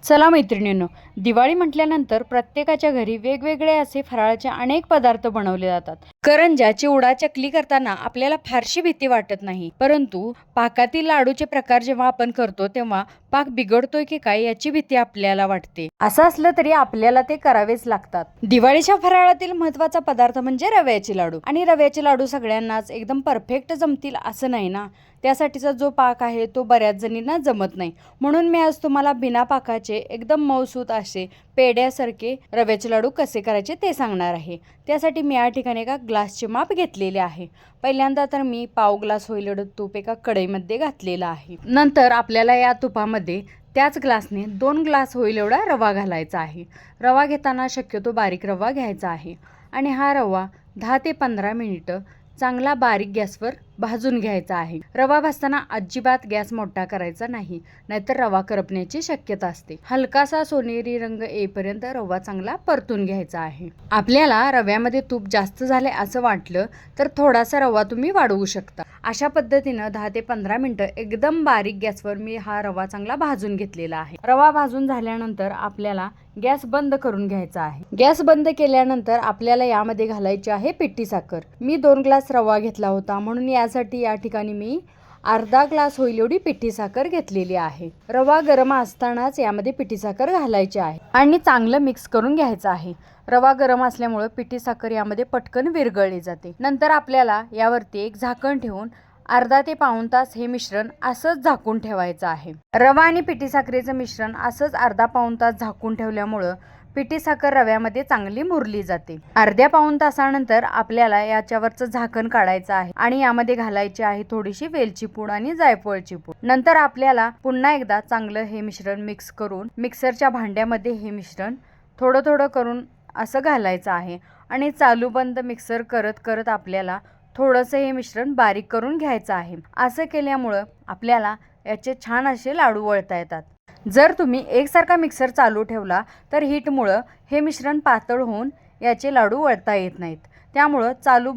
चला मैत्रिणींनो, दिवाळी म्हटल्यानंतर प्रत्येकाच्या घरी वेगवेगळे असे फराळाचे अनेक पदार्थ बनवले जातात। करंज्या, चिवडा, चकली करताना आपल्याला फारशी भीती वाटत नाही, परंतु पाकातील लाडूचे प्रकार जेव्हा आपण करतो तेव्हा पाक बिघडतोय की काय याची भीती आपल्याला वाटते। असं असलं तरी आपल्याला ते करावेच लागतात। दिवाळीच्या फराळातील महत्त्वाचा पदार्थ म्हणजे रव्याचे लाडू, आणि रव्याचे लाडू सगळ्यांनाच एकदम परफेक्ट जमतील असं नाही ना। त्यासाठीचा जो पाक आहे तो बऱ्याच जणींना जमत नाही, म्हणून मी आज तुम्हाला बिना पाकाचे एकदम मऊसूत असे पेड्यासारखे रव्याचे लाडू कसे करायचे ते सांगणार आहे। त्यासाठी मी या ठिकाणी एका ग्लासचे माप घेतलेले आहे। पहिल्यांदा तर मी पाव ग्लास होईल एवढं तूप एका कढईमध्ये घातलेलं आहे। नंतर आपल्याला या तुपामध्ये त्याच ग्लासने 2 ग्लास होईल एवढा रवा घालायचा आहे। रवा घेताना शक्यतो बारीक रवा घ्यायचा आहे, आणि हा रवा 10 ते 15 मिनिटं चांगला बारीक गॅसवर भाजून घ्यायचा आहे। रवा भाजताना अजिबात गॅस मोठा करायचा नाही, नाहीतर रवा करपण्याची शक्यता असते। हलकासा सोनेरी रंग येईपर्यंत रवा चांगला परतून घ्यायचा आहे। आपल्याला रव्यामध्ये तूप जास्त झाले असं वाटलं तर थोडासा रवा तुम्ही वाढवू शकता। अशा पद्धतीनं 10 ते 15 मिनिटं एकदम बारीक गॅसवर मी हा रवा चांगला भाजून घेतलेला आहे। रवा भाजून झाल्यानंतर आपल्याला गॅस बंद करून घ्यायचा आहे। गॅस बंद केल्यानंतर आपल्याला यामध्ये घालायची आहे पिठी साखर। मी 2 ग्लास रवा घेतला होता, म्हणून यासाठी या ठिकाणी मी अर्धा ग्लास होईल एवढी पिठी साखर घेतलेली आहे। रवा गरम असतानाच यामध्ये पिठी साखर घालायची आहे आणि चांगलं मिक्स करून घ्यायचं आहे। रवा गरम असल्यामुळे पिठी साखर यामध्ये पटकन विरघळली जाते। नंतर आपल्याला यावरती एक झाकण ठेवून अर्धा ते पाऊण तास हे मिश्रण असंच झाकून ठेवायचं आहे। रवा आणि पिठी साखरेचं मिश्रण असंच अर्धा पाऊण तास झाकून ठेवल्यामुळं पिठी साखर रव्यामध्ये चांगली मुरली जाते। अर्ध्या पाऊण तासानंतर आपल्याला याच्यावरचं झाकण काढायचं आहे आणि यामध्ये घालायची आहे थोडीशी वेलची पूड आणि जायफळची पूड। नंतर आपल्याला पुन्हा एकदा चांगलं हे मिश्रण मिक्स करून मिक्सरच्या भांड्यामध्ये हे मिश्रण थोडं थोडं करून असं घालायचं आहे, आणि चालू बंद मिक्सर करत करत आपल्याला थोडंसं हे मिश्रण बारीक करून घ्यायचं आहे। असं केल्यामुळं आपल्याला याचे छान असे लाडू वळता येतात। जर तुम्ही एकसारखा मिक्सर चालू ठेवला तर हीटमुळं हे मिश्रण पातळ होऊन याचे लाडू वळता येत नाहीत। त्यामुळं चालू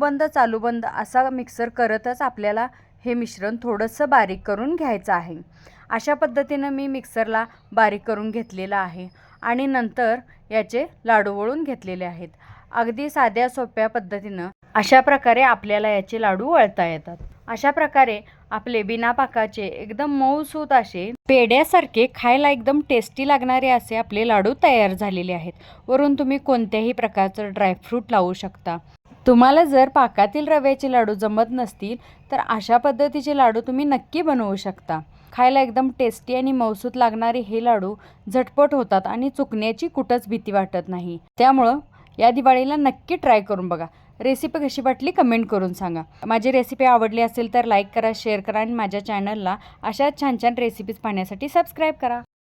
बंद असा मिक्सर करतच आपल्याला हे मिश्रण थोडंसं बारीक करून घ्यायचं आहे। अशा पद्धतीनं मी मिक्सरला बारीक करून घेतलेलं आहे आणि नंतर याचे लाडू वळून घेतलेले आहेत। अगदी साध्या सोप्या पद्धतीनं अशा प्रकारे आपल्याला याचे लाडू वळता येतात। अशा प्रकारे आपले बिना पाकाचे एकदम मऊसूत असे पेड्यासारखे खायला एकदम टेस्टी लागणारे असे आपले लाडू तयार झालेले आहेत। वरून तुम्ही कोणत्याही प्रकारचं ड्रायफ्रूट लावू शकता। तुम्हाला जर पाकातील रव्याचे लाडू जमत नसतील तर अशा पद्धतीचे लाडू तुम्ही नक्की बनवू शकता। खायला एकदम टेस्टी आणि मऊसूत लागणारे हे लाडू झटपट होतात आणि चुकण्याची कुठंच भीती वाटत नाही। त्यामुळं या दिवाळीला नक्की ट्राय करून बघा। रेसिपी कशी वाटली कमेंट करून सांगा। माझी रेसिपी आवडली असेल तर लाईक करा, शेअर करा आणि माझ्या चॅनलला अशा छान छान रेसिपीज पाहण्यासाठी सबस्क्राईब करा।